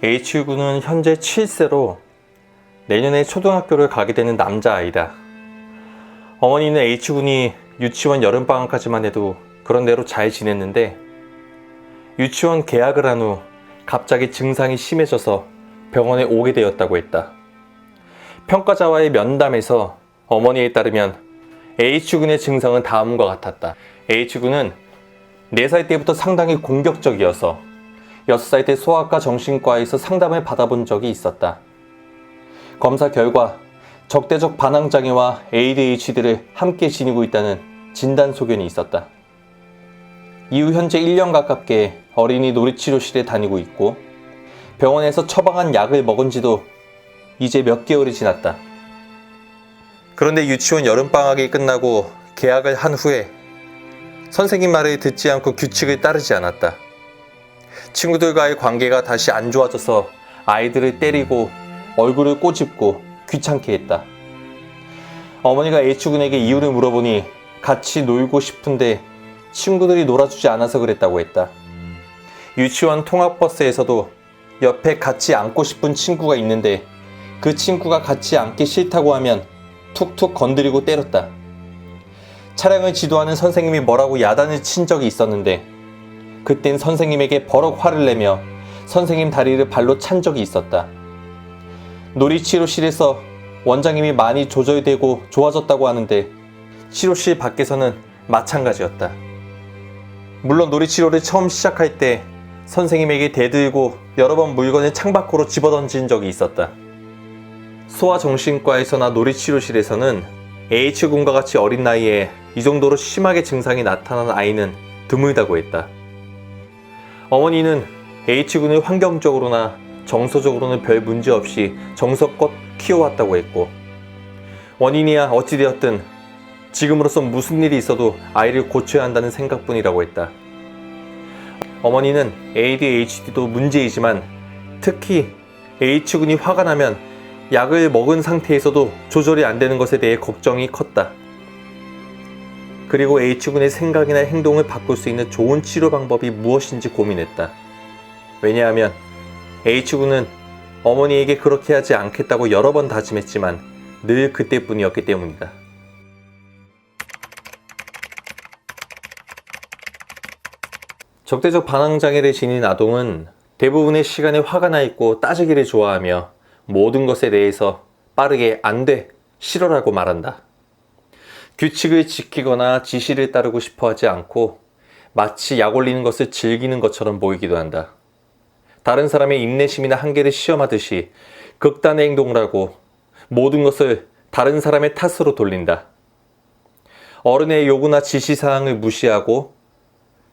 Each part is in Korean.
H군은 현재 7세로 내년에 초등학교를 가게 되는 남자아이다. 어머니는 H군이 유치원 여름방학까지만 해도 그런 대로 잘 지냈는데 유치원 개학을 한 후 갑자기 증상이 심해져서 병원에 오게 되었다고 했다. 평가자와의 면담에서 어머니에 따르면 H군의 증상은 다음과 같았다. H군은 4살 때부터 상당히 공격적이어서 6살 때 소아과 정신과에서 상담을 받아본 적이 있었다. 검사 결과 적대적 반항장애와 ADHD를 함께 지니고 있다는 진단 소견이 있었다. 이후 현재 1년 가깝게 어린이 놀이치료실에 다니고 있고 병원에서 처방한 약을 먹은 지도 이제 몇 개월이 지났다. 그런데 유치원 여름방학이 끝나고 개학을 한 후에 선생님 말을 듣지 않고 규칙을 따르지 않았다. 친구들과의 관계가 다시 안 좋아져서 아이들을 때리고 얼굴을 꼬집고 귀찮게 했다. 어머니가 H군에게 이유를 물어보니 같이 놀고 싶은데 친구들이 놀아주지 않아서 그랬다고 했다. 유치원 통학버스에서도 옆에 같이 앉고 싶은 친구가 있는데 그 친구가 같이 앉기 싫다고 하면 툭툭 건드리고 때렸다. 차량을 지도하는 선생님이 뭐라고 야단을 친 적이 있었는데 그땐 선생님에게 버럭 화를 내며 선생님 다리를 발로 찬 적이 있었다. 놀이치료실에서 원장님이 많이 조절되고 좋아졌다고 하는데 치료실 밖에서는 마찬가지였다. 물론 놀이치료를 처음 시작할 때 선생님에게 대들고 여러 번 물건을 창밖으로 집어던진 적이 있었다. 소아정신과에서나 놀이치료실에서는 H군과 같이 어린 나이에 이 정도로 심하게 증상이 나타난 아이는 드물다고 했다. 어머니는 H군을 환경적으로나 정서적으로는 별 문제 없이 정성껏 키워왔다고 했고 원인이야 어찌되었든 지금으로서 무슨 일이 있어도 아이를 고쳐야 한다는 생각뿐이라고 했다. 어머니는 ADHD도 문제이지만 특히 H군이 화가 나면 약을 먹은 상태에서도 조절이 안 되는 것에 대해 걱정이 컸다. 그리고 H군의 생각이나 행동을 바꿀 수 있는 좋은 치료 방법이 무엇인지 고민했다. 왜냐하면 H군은 어머니에게 그렇게 하지 않겠다고 여러 번 다짐했지만 늘 그때뿐이었기 때문이다. 적대적 반항장애를 지닌 아동은 대부분의 시간에 화가 나 있고 따지기를 좋아하며 모든 것에 대해서 빠르게 안 돼, 싫어라고 말한다. 규칙을 지키거나 지시를 따르고 싶어 하지 않고 마치 약 올리는 것을 즐기는 것처럼 보이기도 한다. 다른 사람의 인내심이나 한계를 시험하듯이 극단의 행동을 하고 모든 것을 다른 사람의 탓으로 돌린다. 어른의 요구나 지시사항을 무시하고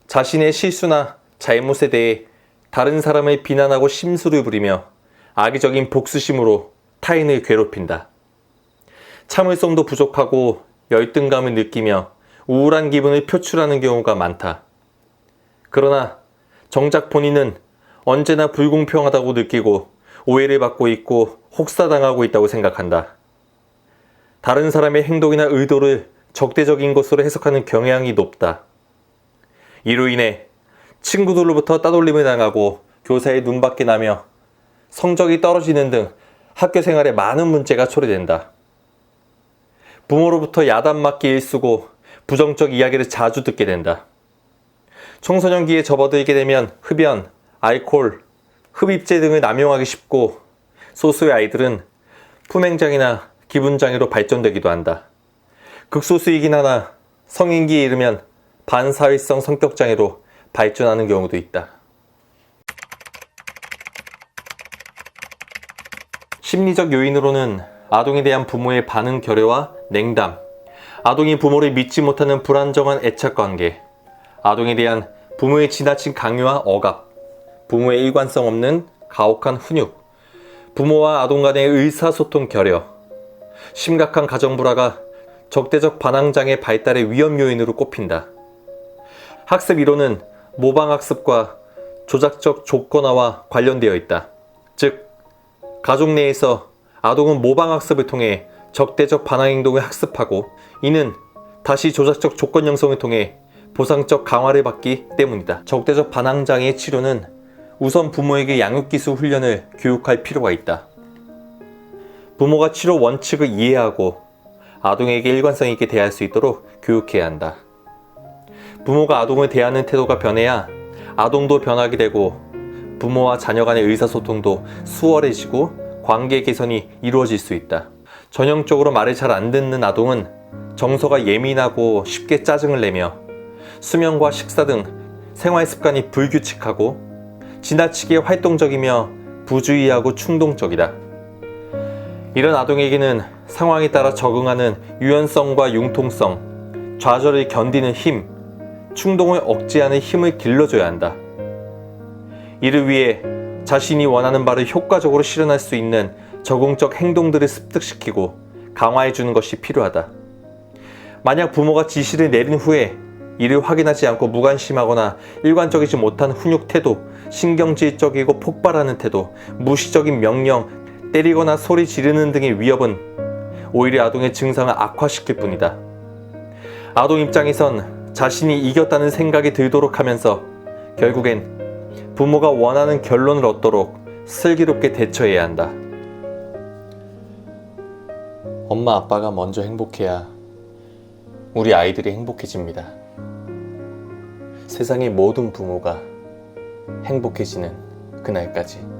자신의 실수나 잘못에 대해 다른 사람을 비난하고 심술을 부리며 악의적인 복수심으로 타인을 괴롭힌다. 참을성도 부족하고 열등감을 느끼며 우울한 기분을 표출하는 경우가 많다. 그러나 정작 본인은 언제나 불공평하다고 느끼고 오해를 받고 있고 혹사당하고 있다고 생각한다. 다른 사람의 행동이나 의도를 적대적인 것으로 해석하는 경향이 높다. 이로 인해 친구들로부터 따돌림을 당하고 교사의 눈밖에 나며 성적이 떨어지는 등 학교 생활에 많은 문제가 초래된다. 부모로부터 야단맞기 일쑤고 부정적 이야기를 자주 듣게 된다. 청소년기에 접어들게 되면 흡연, 알코올, 흡입제 등을 남용하기 쉽고 소수의 아이들은 품행장애나 기분장애로 발전되기도 한다. 극소수이긴 하나 성인기에 이르면 반사회성 성격장애로 발전하는 경우도 있다. 심리적 요인으로는 아동에 대한 부모의 반응 결여와 냉담, 아동이 부모를 믿지 못하는 불안정한 애착관계, 아동에 대한 부모의 지나친 강요와 억압, 부모의 일관성 없는 가혹한 훈육, 부모와 아동 간의 의사소통 결여, 심각한 가정불화가 적대적 반항장애 발달의 위험 요인으로 꼽힌다. 학습 이론은 모방학습과 조작적 조건화와 관련되어 있다. 즉, 가족 내에서 아동은 모방학습을 통해 적대적 반항 행동을 학습하고 이는 다시 조작적 조건 형성을 통해 보상적 강화를 받기 때문이다. 적대적 반항 장애의 치료는 우선 부모에게 양육기술 훈련을 교육할 필요가 있다. 부모가 치료 원칙을 이해하고 아동에게 일관성 있게 대할 수 있도록 교육해야 한다. 부모가 아동을 대하는 태도가 변해야 아동도 변하게 되고 부모와 자녀 간의 의사소통도 수월해지고 관계 개선이 이루어질 수 있다. 전형적으로 말을 잘 안 듣는 아동은 정서가 예민하고 쉽게 짜증을 내며 수면과 식사 등 생활 습관이 불규칙하고 지나치게 활동적이며 부주의하고 충동적이다. 이런 아동에게는 상황에 따라 적응하는 유연성과 융통성, 좌절을 견디는 힘, 충동을 억제하는 힘을 길러줘야 한다. 이를 위해 자신이 원하는 바를 효과적으로 실현할 수 있는 적응적 행동들을 습득시키고 강화해주는 것이 필요하다. 만약 부모가 지시를 내린 후에 이를 확인하지 않고 무관심하거나 일관적이지 못한 훈육 태도, 신경질적이고 폭발하는 태도, 무시적인 명령, 때리거나 소리 지르는 등의 위협은 오히려 아동의 증상을 악화시킬 뿐이다. 아동 입장에선 자신이 이겼다는 생각이 들도록 하면서 결국엔 부모가 원하는 결론을 얻도록 슬기롭게 대처해야 한다. 엄마 아빠가 먼저 행복해야 우리 아이들이 행복해집니다. 세상의 모든 부모가 행복해지는 그날까지.